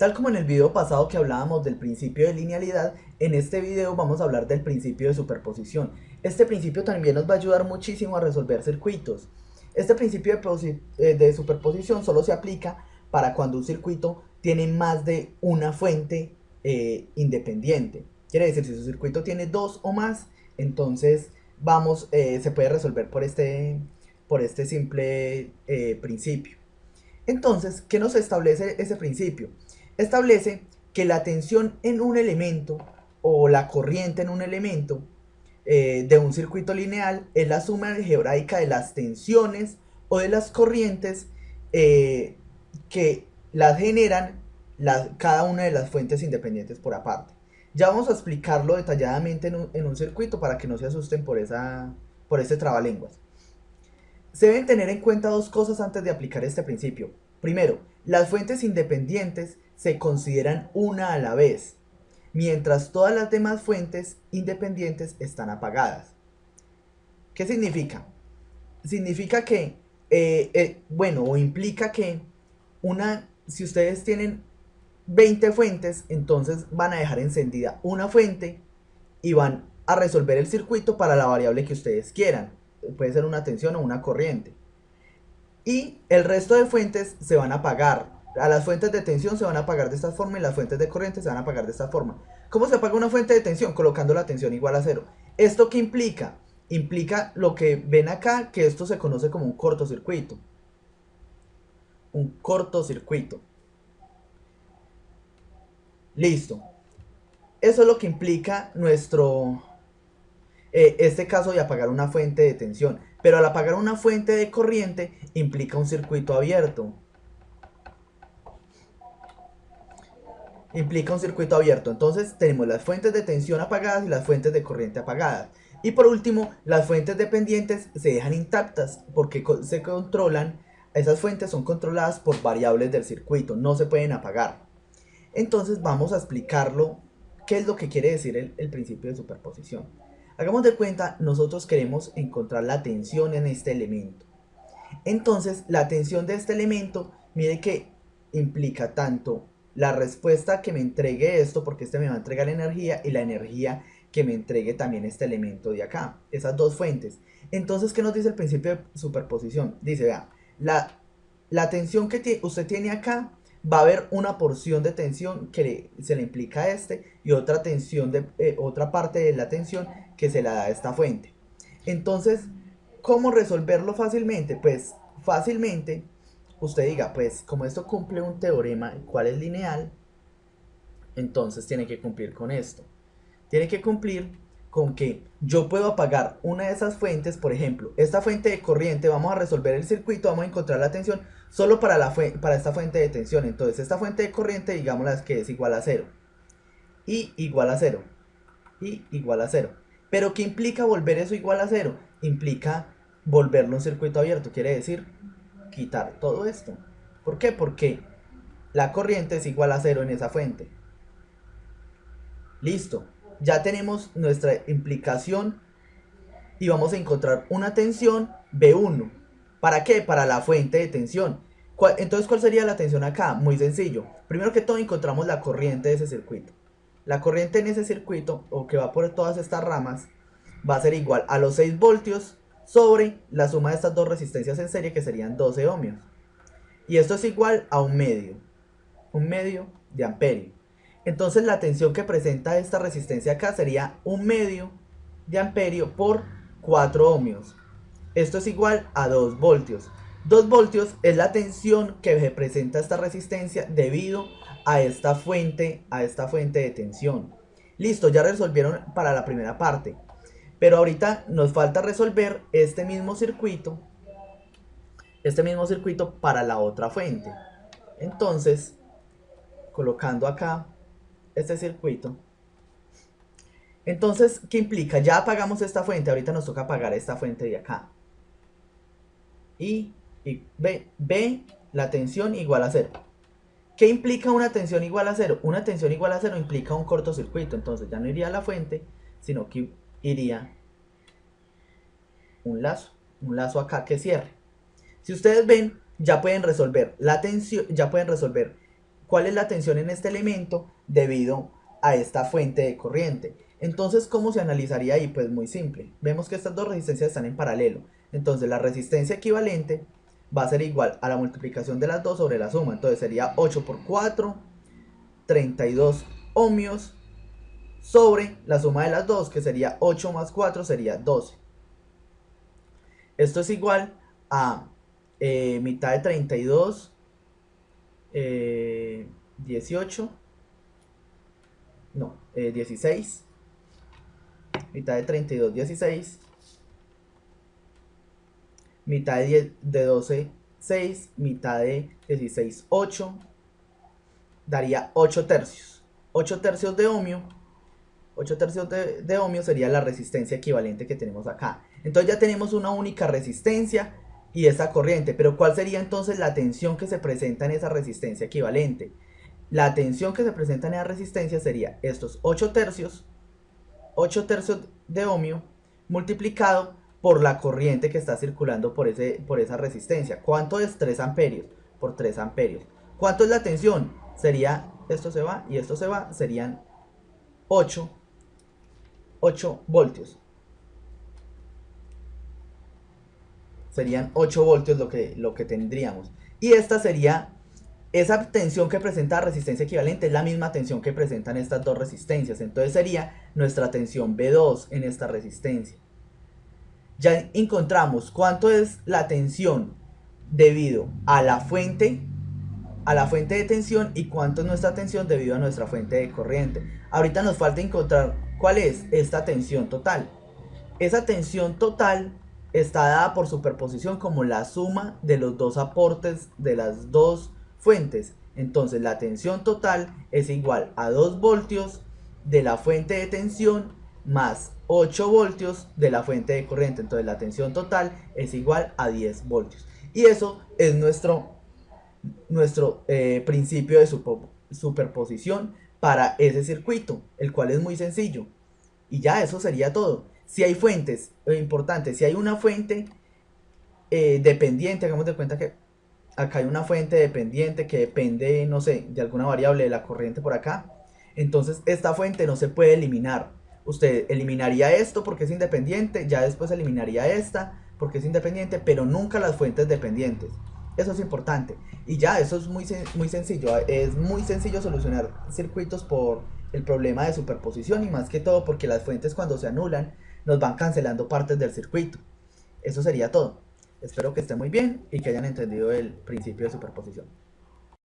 Tal como en el video pasado que hablábamos del principio de linealidad, en este video vamos a hablar del principio de superposición. Este principio también nos va a ayudar muchísimo a resolver circuitos. Este principio de superposición solo se aplica para cuando un circuito tiene más de una fuente independiente. Quiere decir, si su circuito tiene dos o más, entonces se puede resolver por este simple principio. Entonces, ¿qué nos establece ese principio? Establece que la tensión en un elemento o la corriente en un elemento de un circuito lineal es la suma algebraica de las tensiones o de las corrientes que las generan cada una de las fuentes independientes por aparte. Ya vamos a explicarlo detalladamente en un circuito para que no se asusten por ese trabalenguas. Se deben tener en cuenta dos cosas antes de aplicar este principio. Primero, las fuentes independientes se consideran una a la vez, mientras todas las demás fuentes independientes están apagadas. ¿Qué significa? Significa que, o implica que si ustedes tienen 20 fuentes, entonces van a dejar encendida una fuente y van a resolver el circuito para la variable que ustedes quieran. Puede ser una tensión o una corriente. Y el resto de fuentes se van a apagar. A las fuentes de tensión se van a apagar de esta forma y las fuentes de corriente se van a apagar de esta forma. ¿Cómo se apaga una fuente de tensión? Colocando la tensión igual a cero. ¿Esto qué implica? Implica lo que ven acá, que esto se conoce como un cortocircuito. Un cortocircuito. Listo. Eso es lo que implica este caso de apagar una fuente de tensión. Pero al apagar una fuente de corriente implica un circuito abierto. Implica un circuito abierto. Entonces tenemos las fuentes de tensión apagadas y las fuentes de corriente apagadas. Y por último, las fuentes dependientes se dejan intactas porque se controlan, esas fuentes son controladas por variables del circuito, no se pueden apagar. Entonces vamos a explicarlo, qué es lo que quiere decir el principio de superposición. Hagamos de cuenta, nosotros queremos encontrar la tensión en este elemento. Entonces, la tensión de este elemento, mire que implica tanto la respuesta que me entregue esto, porque este me va a entregar energía, y la energía que me entregue también este elemento de acá, esas dos fuentes. Entonces, ¿qué nos dice el principio de superposición? Dice, vea, la tensión que usted tiene acá, va a haber una porción de tensión que se le implica a este, y otra tensión otra parte de la tensión que se la da a esta fuente. Entonces, ¿cómo resolverlo fácilmente? Pues fácilmente usted diga, pues como esto cumple un teorema, ¿cuál es lineal? Entonces tiene que cumplir con esto. Tiene que cumplir con que yo puedo apagar una de esas fuentes, por ejemplo, esta fuente de corriente, vamos a resolver el circuito, vamos a encontrar la tensión solo para esta fuente de tensión. Entonces esta fuente de corriente, digámosla que es igual a cero. Y igual a cero. Y igual a cero. Pero ¿qué implica volver eso igual a cero? Implica volverlo un circuito abierto, quiere decir quitar todo esto. ¿Por qué? Porque la corriente es igual a cero en esa fuente. Listo, ya tenemos nuestra implicación y vamos a encontrar una tensión B1. ¿Para qué? Para la fuente de tensión. Entonces, ¿cuál sería la tensión acá? Muy sencillo. Primero que todo encontramos la corriente de ese circuito. La corriente en ese circuito, o que va por todas estas ramas, va a ser igual a los 6 voltios sobre la suma de estas dos resistencias en serie, que serían 12 ohmios. Y esto es igual a un medio de amperio. Entonces la tensión que presenta esta resistencia acá sería un medio de amperio por 4 ohmios. Esto es igual a 2 voltios. 2 voltios es la tensión que representa esta resistencia debido a esta fuente de tensión. Listo, ya resolvieron para la primera parte. Pero ahorita nos falta resolver este mismo circuito para la otra fuente. Entonces, colocando acá este circuito, entonces, ¿qué implica? Ya apagamos esta fuente, ahorita nos toca apagar esta fuente de acá. Y ve la tensión igual a cero. ¿Qué implica una tensión igual a cero? Una tensión igual a cero implica un cortocircuito, entonces ya no iría a la fuente, sino que iría un lazo acá que cierre. Si ustedes ven, ya pueden resolver la tensión, ya pueden resolver cuál es la tensión en este elemento debido a esta fuente de corriente. Entonces, ¿cómo se analizaría ahí? Pues muy simple. Vemos que estas dos resistencias están en paralelo. Entonces, la resistencia equivalente va a ser igual a la multiplicación de las dos sobre la suma. Entonces, sería 8 por 4, 32 ohmios, sobre la suma de las dos, que sería 8 más 4, sería 12. Esto es igual a mitad de 32, 18, no, 16, mitad de 32, 16, mitad de 12, 6, mitad de 16, 8, daría 8 tercios. 8 tercios de ohmio, 8 tercios de ohmio sería la resistencia equivalente que tenemos acá. Entonces ya tenemos una única resistencia y esa corriente, pero ¿cuál sería entonces la tensión que se presenta en esa resistencia equivalente? La tensión que se presenta en esa resistencia sería estos 8 tercios de ohmio multiplicado por la corriente que está circulando por esa resistencia. ¿Cuánto es? 3 amperios por 3 amperios. ¿Cuánto es la tensión? Sería, esto se va y esto se va, serían 8 voltios. Serían 8 voltios lo que tendríamos. Y esta sería, esa tensión que presenta la resistencia equivalente es la misma tensión que presentan estas dos resistencias. Entonces sería nuestra tensión B2 en esta resistencia. Ya encontramos cuánto es la tensión debido a la fuente de tensión y cuánto es nuestra tensión debido a nuestra fuente de corriente. Ahorita nos falta encontrar cuál es esta tensión total. Esa tensión total está dada por superposición como la suma de los dos aportes de las dos fuentes. Entonces la tensión total es igual a 2 voltios de la fuente de tensión más 8 voltios de la fuente de corriente. Entonces la tensión total es igual a 10 voltios. Y eso es nuestro principio de superposición para ese circuito, el cual es muy sencillo. Y ya eso sería todo. Si hay fuentes, importante, si hay una fuente dependiente, hagamos de cuenta que acá hay una fuente dependiente que depende, no sé, de alguna variable de la corriente por acá. Entonces esta fuente no se puede eliminar. Usted eliminaría esto porque es independiente, ya después eliminaría esta porque es independiente, pero nunca las fuentes dependientes. Eso es importante. Y ya, eso es muy sencillo. Es muy sencillo solucionar circuitos por el problema de superposición y más que todo porque las fuentes cuando se anulan nos van cancelando partes del circuito. Eso sería todo. Espero que esté muy bien y que hayan entendido el principio de superposición.